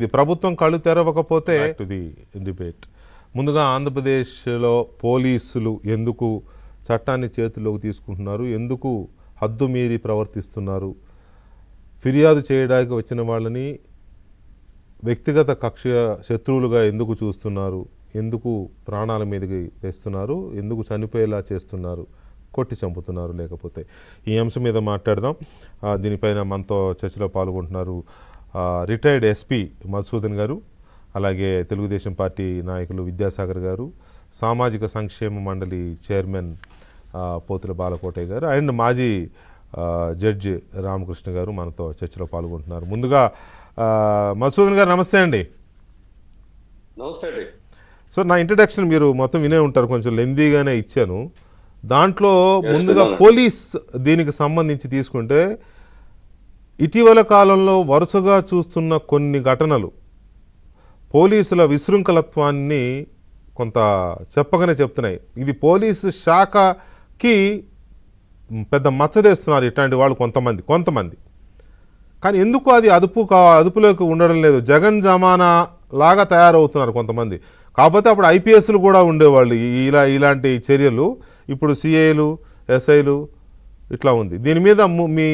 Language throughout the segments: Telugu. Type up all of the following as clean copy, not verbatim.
ఇది ప్రభుత్వం కళ్ళు తెరవకపోతే టు ది డిబేట్. ముందుగా ఆంధ్రప్రదేశ్లో పోలీసులు ఎందుకు చట్టాన్ని చేతుల్లోకి తీసుకుంటున్నారు, ఎందుకు హద్దు మీరి ప్రవర్తిస్తున్నారు, ఫిర్యాదు చేయడానికి వచ్చిన వాళ్ళని వ్యక్తిగత కక్ష శత్రువులుగా ఎందుకు చూస్తున్నారు, ఎందుకు ప్రాణాల మీదకి తెస్తున్నారు, ఎందుకు చనిపోయేలా చేస్తున్నారు, కొట్టి చంపుతున్నారు, లేకపోతే ఈ అంశం మీద మాట్లాడదాం. దీనిపైన మనతో చర్చలో పాల్గొంటున్నారు రిటైర్డ్ ఎస్పీ మధుసూదన్ గారు, అలాగే తెలుగుదేశం పార్టీ నాయకులు విద్యాసాగర్ గారు, సామాజిక సంక్షేమ మండలి చైర్మన్ పోతుల బాలకోటయ్య గారు అండ్ మాజీ జడ్జి రామకృష్ణ గారు మనతో చర్చలో పాల్గొంటున్నారు. ముందుగా మధుసూదన్ గారు నమస్తే అండి. నమస్తే అండి. సో నా ఇంట్రడక్షన్ మీరు మొత్తం వినే ఉంటారు, కొంచెం లెందీగానే ఇచ్చాను. దాంట్లో ముందుగా పోలీస్ దీనికి సంబంధించి తీసుకుంటే ఇటీవల కాలంలో వరుసగా చూస్తున్న కొన్ని ఘటనలు పోలీసుల విశృంఖలత్వాన్ని కొంత చెప్పగానే చెప్తున్నాయి. ఇది పోలీసు శాఖకి పెద్ద మచ్చదేస్తున్నారు ఇట్లాంటి వాళ్ళు కొంతమంది. కానీ ఎందుకు అది అదుపులోకి ఉండడం లేదు? జగన్ జమానా లాగా తయారవుతున్నారు కొంతమంది. కాకపోతే అప్పుడు ఐపీఎస్లు కూడా ఉండేవాళ్ళు. ఇలాంటి చర్యలు ఇప్పుడు సిఐలు ఎస్ఐలు ఇట్లా ఉంది. దీని మీద మీ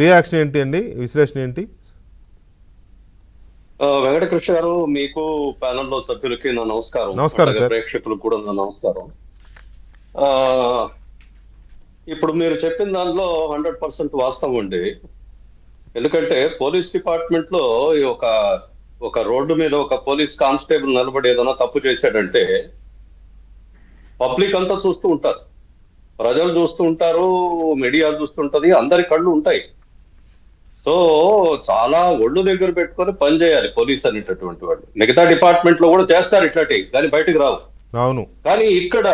రియాక్షన్ ఏంటి అండి, విశ్లేషణ ఏంటి? వెంకటకృష్ణ గారు, మీకు ప్యానెల్లో సభ్యులకి నా నమస్కారం. నమస్కారం సార్. ప్రేక్షకులకు కూడా నా నమస్కారం. ఇప్పుడు మీరు చెప్పిన దానిలో 100% వాస్తవం అండి. ఎందుకంటే పోలీస్ డిపార్ట్మెంట్ లో ఒక రోడ్డు మీద ఒక పోలీస్ కానిస్టేబుల్ నిలబడి ఏదైనా తప్పు చేశాడంటే పబ్లిక్ అంతా చూస్తూ ఉంటారు, ప్రజలు చూస్తూ ఉంటారు, మీడియా చూస్తుంటది, అందరి కళ్ళు ఉంటాయి. సో చాలా ఒళ్ళు దగ్గర పెట్టుకొని పని చేయాలి పోలీస్ అనేటటువంటి వాళ్ళు. మిగతా డిపార్ట్మెంట్ లో కూడా చేస్తారు ఇట్లాంటివి, కానీ బయటకు రావు. అవును. కానీ ఇక్కడ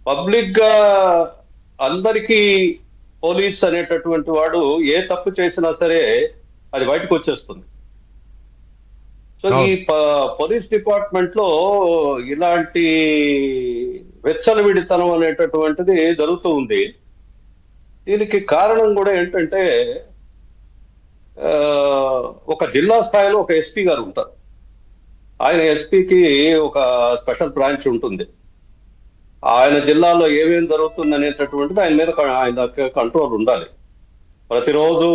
పబ్లిక్ గా అందరికీ పోలీస్ అనేటటువంటి వాడు ఏ తప్పు చేసినా సరే అది బయటకు వచ్చేస్తుంది. సో ఈ పోలీస్ డిపార్ట్మెంట్ లో ఇలాంటి విచ్చలవిడితనం అనేటటువంటిది జరుగుతూ ఉంది. దీనికి కారణం కూడా ఏంటంటే ఒక జిల్లా స్థాయిలో ఒక ఎస్పీ గారు ఉంటారు. ఆయన ఎస్పీకి ఒక స్పెషల్ బ్రాంచ్ ఉంటుంది. ఆయన జిల్లాలో ఏమేమి జరుగుతుంది అనేటటువంటిది ఆయన కంట్రోల్ ఉండాలి. ప్రతిరోజు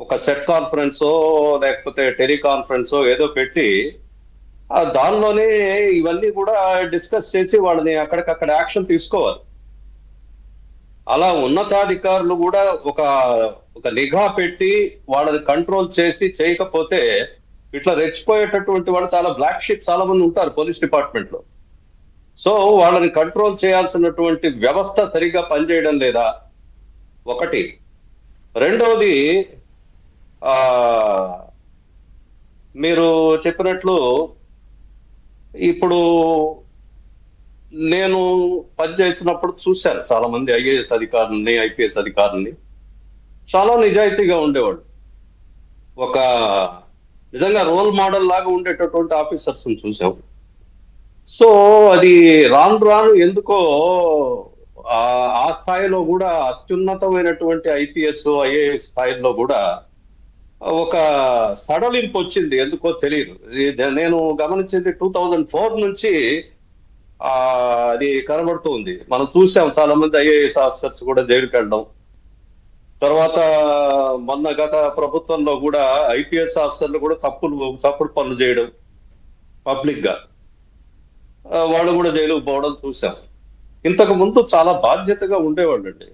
ఒక సెట్ కాన్ఫరెన్సో లేకపోతే టెలికాన్ఫరెన్సో ఏదో పెట్టి దానిలోనే ఇవన్నీ కూడా డిస్కస్ చేసి వాళ్ళని అక్కడికక్కడ యాక్షన్ తీసుకోవాలి. అలా ఉన్నతాధికారులు కూడా ఒక నిఘా పెట్టి వాళ్ళని కంట్రోల్ చేసి చేయకపోతే ఇట్లా రెచ్చిపోయేటటువంటి వాళ్ళు చాలా బ్లాక్ షీప్ చాలా మంది ఉంటారు పోలీస్ డిపార్ట్మెంట్ లో. సో వాళ్ళని కంట్రోల్ చేయాల్సినటువంటి వ్యవస్థ సరిగ్గా పనిచేయడం లేదా ఒకటి. రెండవది, మీరు చెప్పినట్లు ఇప్పుడు నేను పనిచేసినప్పుడు చూశాను చాలా మంది ఐఏఎస్ అధికారులని, ఐపీఎస్ అధికారులని. చాలా నిజాయితీగా ఉండేవాళ్ళు, ఒక నిజంగా రోల్ మోడల్ లాగా ఉండేటటువంటి ఆఫీసర్స్ చూసాం. సో అది రాను ఎందుకో ఆ స్థాయిలో కూడా అత్యున్నతమైనటువంటి ఐపీఎస్ ఐఏఎస్ స్థాయిలో కూడా ఒక సడలింపు వచ్చింది, ఎందుకో తెలియదు. నేను గమనించింది 2004 నుంచి అది కనబడుతుంది. మనం చూసాం చాలా మంది ఐఏఎస్ ఆఫీసర్స్ కూడా జైలుకి వెళ్ళడం. తర్వాత మొన్న గత ప్రభుత్వంలో కూడా ఐపీఎస్ ఆఫీసర్లు కూడా తప్పుడు పనులు చేయడం పబ్లిక్ గా, వాళ్ళు కూడా జైలుకు పోవడం చూసాం. ఇంతకు ముందు చాలా బాధ్యతగా ఉండేవాళ్ళు అండి.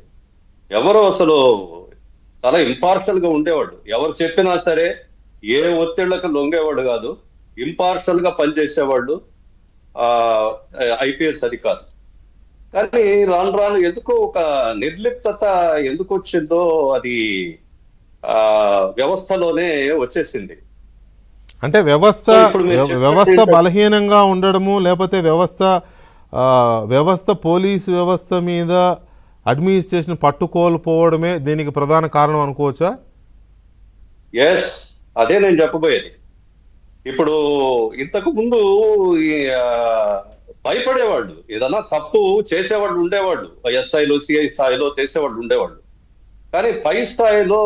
ఎవరు అసలు చాలా ఇంపార్షియల్ గా ఉండేవాళ్ళు. ఎవరు చెప్పినా సరే ఏ ఒత్తిళ్లకు లొంగేవాడు కాదు, ఇంపార్షియల్ గా పనిచేసేవాళ్ళు ఐపీఎస్ అధికారులు. కానీ రాను ఎందుకో ఒక నిర్లిప్తత ఎందుకు వచ్చిందో అది వ్యవస్థలోనే వచ్చేసింది. అంటే వ్యవస్థ బలహీనంగా ఉండడము, లేకపోతే వ్యవస్థ పోలీసు వ్యవస్థ మీద అడ్మినిస్ట్రేషన్ పట్టుకోల్పోవడమే దీనికి ప్రధాన కారణం అనుకోవచ్చా? ఎస్, అదే నేను చెప్పబోయేది. ఇప్పుడు ఇంతకు ముందు భయపడేవాళ్ళు, ఏదైనా తప్పు చేసేవాళ్ళు ఉండేవాళ్ళు, ఎస్ఐలు సిఐ స్థాయిలో చేసేవాళ్ళు ఉండేవాళ్ళు. కానీ పై స్థాయిలో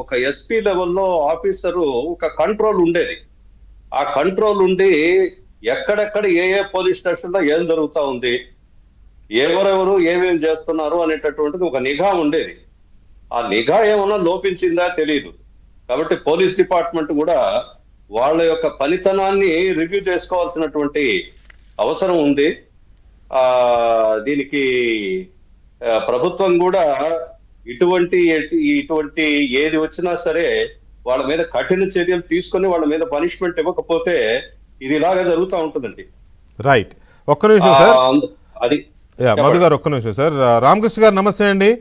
ఒక ఎస్పీ లెవెల్లో ఆఫీసరు ఒక కంట్రోల్ ఉండేది. ఆ కంట్రోల్ ఉండి ఎక్కడెక్కడ ఏ ఏ పోలీస్ స్టేషన్ లో ఏం జరుగుతా ఉంది, ఎవరెవరు ఏమేం చేస్తున్నారు అనేటటువంటిది ఒక నిఘా ఉండేది. ఆ నిఘా ఏమన్నా లోపించిందా తెలియదు. కాబట్టి పోలీస్ డిపార్ట్మెంట్ కూడా వాళ్ళ యొక్క పనితనాన్ని రివ్యూ చేసుకోవాల్సినటువంటి అవసరం ఉంది. ఆ దీనికి ప్రభుత్వం కూడా ఇటువంటి ఏది వచ్చినా సరే వాళ్ళ మీద కఠిన చర్యలు తీసుకొని వాళ్ళ మీద పనిష్మెంట్ ఇవ్వకపోతే ఇది ఇలాగే జరుగుతూ ఉంటుందండి. రైట్, ఒక్క నిమిషం సార్. అది మధు గారు ఒక్క నిమిషం సార్. రామకృష్ణ గారు నమస్తే అండి.